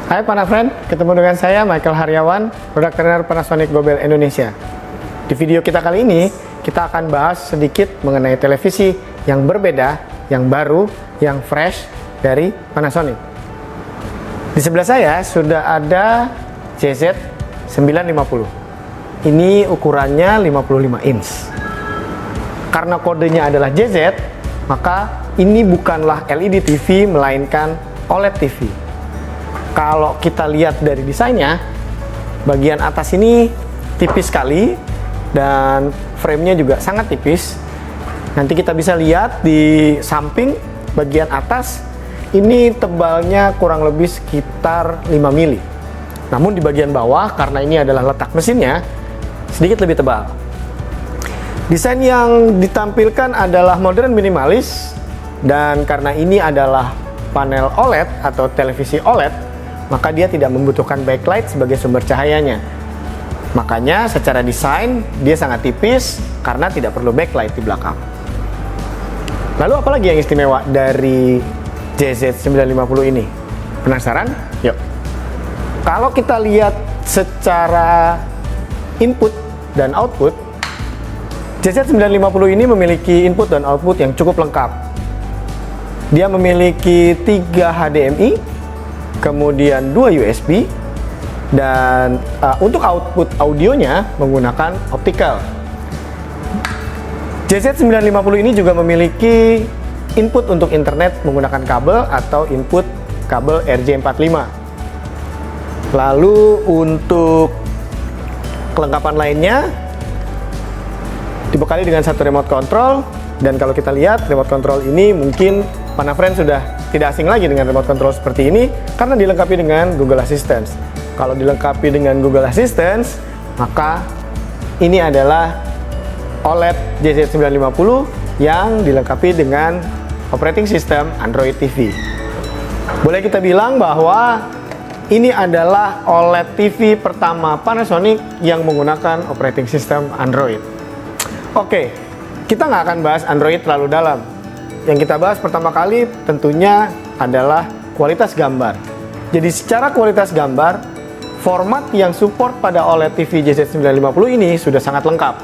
Hai Panafriend, ketemu dengan saya Michael Haryawan, Product Trainer Panasonic Gobel Indonesia. Di video kita kali ini, kita akan bahas sedikit mengenai televisi yang berbeda, yang baru, yang fresh dari Panasonic. Di sebelah saya sudah ada JZ950. Ini ukurannya 55 inch. Karena kodenya adalah JZ, maka ini bukanlah LED TV melainkan OLED TV. Kalau kita lihat dari desainnya, bagian atas ini tipis sekali dan frame-nya juga sangat tipis. Nanti kita bisa lihat di samping bagian atas ini tebalnya kurang lebih sekitar 5 mili. Namun di bagian bawah, karena ini adalah letak mesinnya, sedikit lebih tebal. Desain yang ditampilkan adalah modern minimalis, dan karena ini adalah panel OLED atau televisi OLED, maka dia tidak membutuhkan backlight sebagai sumber cahayanya. Makanya secara desain dia sangat tipis karena tidak perlu backlight di belakang. Lalu apalagi yang istimewa dari JZ950 ini? Penasaran? Yuk. Kalau kita lihat secara input dan output, JZ950 ini memiliki input dan output yang cukup lengkap. Dia memiliki 3 HDMI, kemudian 2 USB, dan untuk output audionya menggunakan optical. JZ950 ini juga memiliki input untuk internet menggunakan kabel atau input kabel RJ45. Lalu untuk kelengkapan lainnya dibekali dengan satu remote control, dan kalau kita lihat remote control ini mungkin Panafriend sudah tidak asing lagi dengan remote control seperti ini karena dilengkapi dengan Google Assistant. Kalau dilengkapi dengan Google Assistant, maka ini adalah OLED JZ950 yang dilengkapi dengan operating system Android TV. Boleh kita bilang bahwa ini adalah OLED TV pertama Panasonic yang menggunakan operating system Android. Oke, kita nggak akan bahas Android terlalu dalam. Yang kita bahas pertama kali tentunya adalah kualitas gambar. Jadi secara kualitas gambar, format yang support pada OLED TV JZ950 ini sudah sangat lengkap.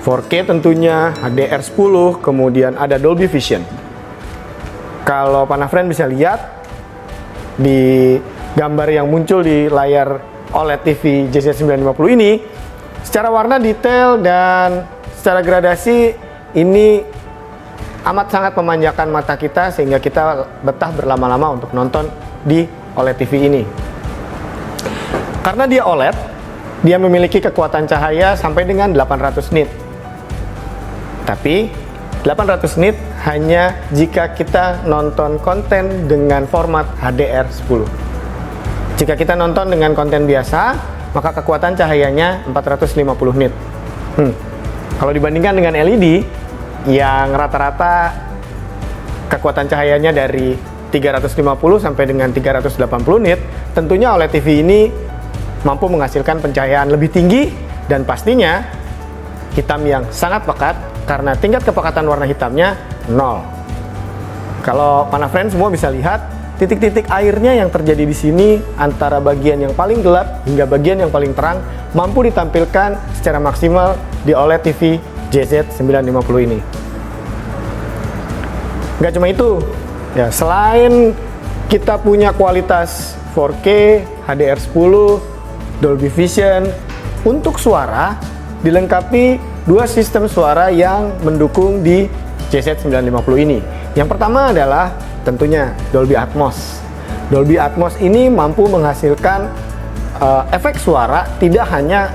4K tentunya, HDR10, kemudian ada Dolby Vision. Kalau Panafriend bisa lihat di gambar yang muncul di layar OLED TV JZ950 ini, secara warna detail dan secara gradasi ini amat sangat memanjakan mata kita sehingga kita betah berlama-lama untuk nonton di OLED TV ini. Karena dia OLED, dia memiliki kekuatan cahaya sampai dengan 800 nit. Tapi 800 nit hanya jika kita nonton konten dengan format HDR10. Jika kita nonton dengan konten biasa, maka kekuatan cahayanya 450 nit. Kalau dibandingkan dengan LED yang rata-rata kekuatan cahayanya dari 350 sampai dengan 380 nit, tentunya OLED TV ini mampu menghasilkan pencahayaan lebih tinggi dan pastinya hitam yang sangat pekat karena tingkat kepekatan warna hitamnya 0. Kalau Panafriend semua bisa lihat titik-titik airnya yang terjadi di sini antara bagian yang paling gelap hingga bagian yang paling terang mampu ditampilkan secara maksimal di OLED TV JZ950 ini. Nggak cuma itu, ya, selain kita punya kualitas 4K, HDR10, Dolby Vision, untuk suara dilengkapi 2 sistem suara yang mendukung di JZ950 ini. Yang pertama adalah tentunya Dolby Atmos. Dolby Atmos ini mampu menghasilkan efek suara tidak hanya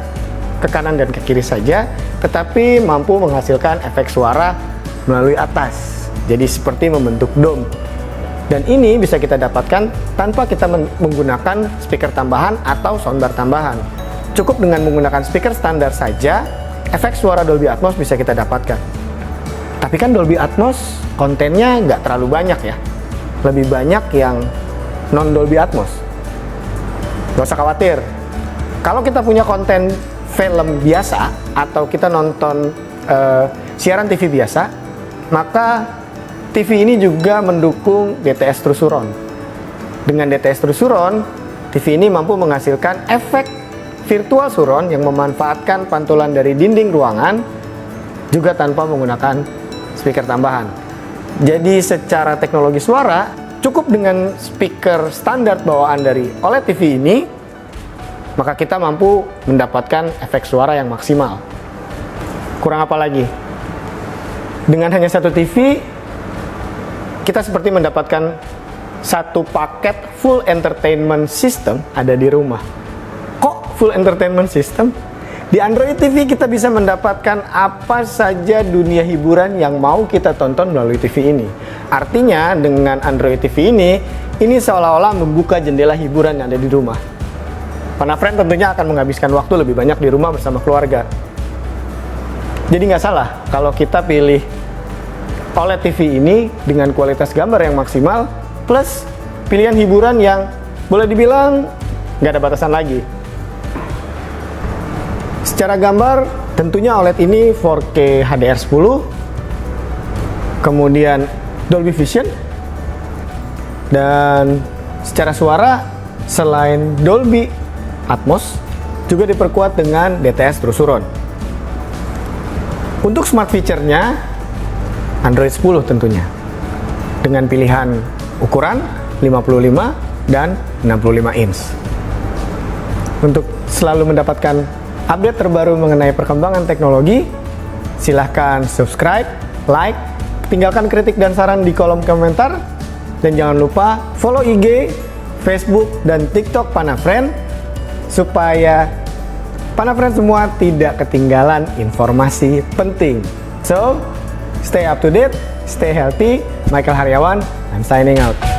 ke kanan dan ke kiri saja, tetapi mampu menghasilkan efek suara melalui atas. Jadi seperti membentuk dome. Dan ini bisa kita dapatkan tanpa kita menggunakan speaker tambahan atau soundbar tambahan. Cukup dengan menggunakan speaker standar saja, efek suara Dolby Atmos bisa kita dapatkan. Tapi kan Dolby Atmos kontennya nggak terlalu banyak ya. Lebih banyak yang non Dolby Atmos. Nggak usah khawatir. Kalau kita punya konten film biasa atau kita nonton siaran TV biasa, maka TV ini juga mendukung DTS True Surround. Dengan DTS True Surround, TV ini mampu menghasilkan efek virtual surround yang memanfaatkan pantulan dari dinding ruangan juga tanpa menggunakan speaker tambahan. Jadi secara teknologi suara, cukup dengan speaker standar bawaan dari OLED TV ini, maka kita mampu mendapatkan efek suara yang maksimal. Kurang apa lagi? Dengan hanya satu TV, kita seperti mendapatkan satu paket full entertainment system ada di rumah. Kok full entertainment system? Di Android TV kita bisa mendapatkan apa saja dunia hiburan yang mau kita tonton melalui TV ini. Artinya dengan Android TV ini seolah-olah membuka jendela hiburan yang ada di rumah. Panafriend tentunya akan menghabiskan waktu lebih banyak di rumah bersama keluarga. Jadi nggak salah kalau kita pilih OLED TV ini dengan kualitas gambar yang maksimal plus pilihan hiburan yang boleh dibilang nggak ada batasan lagi. Secara gambar tentunya OLED ini 4K HDR10, kemudian Dolby Vision, dan secara suara selain Dolby Atmos juga diperkuat dengan DTS True Surround. Untuk smart feature-nya Android 10 tentunya dengan pilihan ukuran 55 dan 65 inch. Untuk selalu mendapatkan update terbaru mengenai perkembangan teknologi, silahkan subscribe, like, tinggalkan kritik dan saran di kolom komentar, dan jangan lupa follow IG, Facebook, dan TikTok Panafriend supaya Panafriend semua tidak ketinggalan informasi penting. So, stay up to date, stay healthy. Michael Haryawan, I'm signing out.